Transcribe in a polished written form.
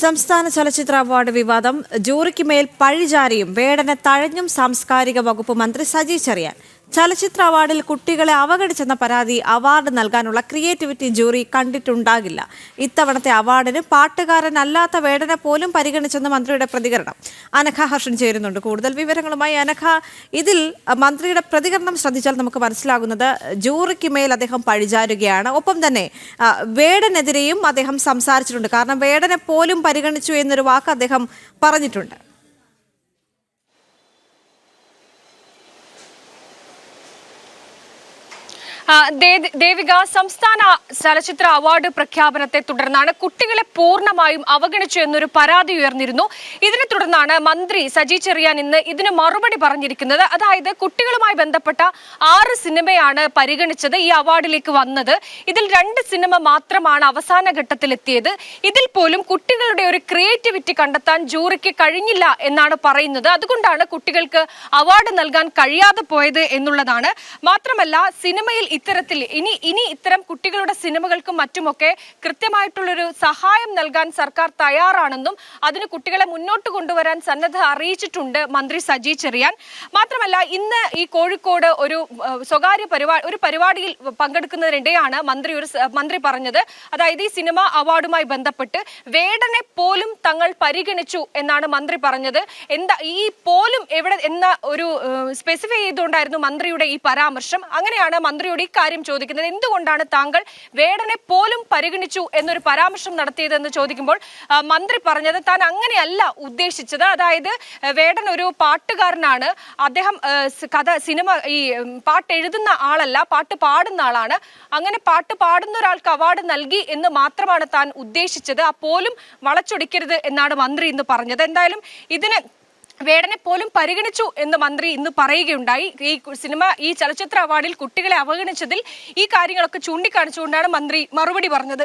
സംസ്ഥാന ചലച്ചിത്ര അവാർഡ് വിവാദം ജൂറിക്ക് മേൽ പഴിചാരിയും വേടനെ തഴഞ്ഞും സാംസ്കാരിക വകുപ്പ് മന്ത്രി സജി ചെറിയാൻ. ചലച്ചിത്ര അവാർഡിൽ കുട്ടികളെ അവഗണിച്ചെന്ന പരാതി അവാർഡ് നൽകാനുള്ള ക്രിയേറ്റിവിറ്റി ജൂറി കണ്ടിട്ടുണ്ടാകില്ല. ഇത്തവണത്തെ അവാർഡിന് പാട്ടുകാരനല്ലാത്ത വേടനെ പോലും പരിഗണിച്ചെന്ന് മന്ത്രിയുടെ പ്രതികരണം. അനഘ ഹർഷൻ ചേരുന്നുണ്ട് കൂടുതൽ വിവരങ്ങളുമായി. അനഘ, ഇതിൽ മന്ത്രിയുടെ പ്രതികരണം ശ്രദ്ധിച്ചാൽ നമുക്ക് മനസ്സിലാകുന്നത് ജൂറിക്ക് മേൽ അദ്ദേഹം പഴിചാരുകയാണ്. ഒപ്പം തന്നെ വേടനെതിരെയും അദ്ദേഹം സംസാരിച്ചിട്ടുണ്ട്. കാരണം വേടനെ പോലും പരിഗണിച്ചു എന്നൊരു വാക്ക് അദ്ദേഹം പറഞ്ഞിട്ടുണ്ട്. ദേവിക, സംസ്ഥാന ചലച്ചിത്ര അവാർഡ് പ്രഖ്യാപനത്തെ തുടർന്നാണ് കുട്ടികളെ പൂർണ്ണമായും അവഗണിച്ചു എന്നൊരു പരാതി ഉയർന്നിരുന്നു. ഇതിനെ തുടർന്നാണ് മന്ത്രി സജി ചെറിയാൻ ഇന്ന് ഇതിന് മറുപടി പറഞ്ഞിരിക്കുന്നത്. അതായത് കുട്ടികളുമായി ബന്ധപ്പെട്ട 6 സിനിമയാണ് പരിഗണിച്ചത്, ഈ അവാർഡിലേക്ക് വന്നത്. ഇതിൽ 2 സിനിമ മാത്രമാണ് അവസാന ഘട്ടത്തിലെത്തിയത്. ഇതിൽ പോലും കുട്ടികളുടെ ഒരു ക്രിയേറ്റിവിറ്റി കണ്ടെത്താൻ ജൂറിക്ക് കഴിഞ്ഞില്ല എന്നാണ് പറയുന്നത്. അതുകൊണ്ടാണ് കുട്ടികൾക്ക് അവാർഡ് നൽകാൻ കഴിയാതെ പോയത് എന്നുള്ളതാണ്. മാത്രമല്ല, സിനിമയിൽ ഇത്തരത്തിൽ ഇനി ഇത്തരം കുട്ടികളുടെ സിനിമകൾക്കും മറ്റുമൊക്കെ കൃത്യമായിട്ടുള്ളൊരു സഹായം നൽകാൻ സർക്കാർ തയ്യാറാണെന്നും അതിന് കുട്ടികളെ മുന്നോട്ട് കൊണ്ടുവരാൻ സന്നദ്ധ അറിയിച്ചിട്ടുണ്ട് മന്ത്രി സജി ചെറിയാൻ. മാത്രമല്ല, ഇന്ന് ഈ കോഴിക്കോട് ഒരു സ്വകാര്യ പരിപാടിയിൽ പങ്കെടുക്കുന്നതിനിടെയാണ് മന്ത്രി പറഞ്ഞത്. അതായത് ഈ സിനിമ അവാർഡുമായി ബന്ധപ്പെട്ട് വേടനെ പോലും തങ്ങൾ പരിഗണിച്ചു എന്നാണ് മന്ത്രി പറഞ്ഞത്. ഈ പോലും എവിടെ എന്ന ഒരു സ്പെസിഫൈ ചെയ്തുകൊണ്ടായിരുന്നു മന്ത്രിയുടെ ഈ പരാമർശം. അങ്ങനെയാണ് മന്ത്രിയോട് ഈ കാര്യം ചോദിക്കുന്നത്. എന്തുകൊണ്ടാണ് താങ്കൾ വേടനെ പോലും പരിഗണിച്ചു എന്നൊരു പരാമർശം നടത്തിയതെന്ന് ചോദിക്കുമ്പോൾ മന്ത്രി പറഞ്ഞത് താൻ അങ്ങനെയല്ല ഉദ്ദേശിച്ചത്. അതായത് വേടൻ ഒരു പാട്ടുകാരനാണ്, അദ്ദേഹം ഈ പാട്ട് എഴുതുന്ന ആളല്ല, പാട്ട് പാടുന്ന ആളാണ്. അങ്ങനെ പാട്ട് പാടുന്ന ഒരാൾക്ക് അവാർഡ് നൽകി എന്ന് മാത്രമാണ് താൻ ഉദ്ദേശിച്ചത്. ആ പോലും വളച്ചൊടിക്കരുത് എന്നാണ് മന്ത്രി ഇന്ന് പറഞ്ഞത്. എന്തായാലും ഇതിന് വേടനെ പോലും പരിഗണിച്ചു എന്ന് മന്ത്രി ഇന്ന് പറയുകയുണ്ടായി. ഈ ചലച്ചിത്ര അവാർഡിൽ കുട്ടികളെ അവഗണിച്ചതിൽ ഈ കാര്യങ്ങളൊക്കെ ചൂണ്ടിക്കാണിച്ചുകൊണ്ടാണ് മന്ത്രി മറുപടി പറഞ്ഞത്.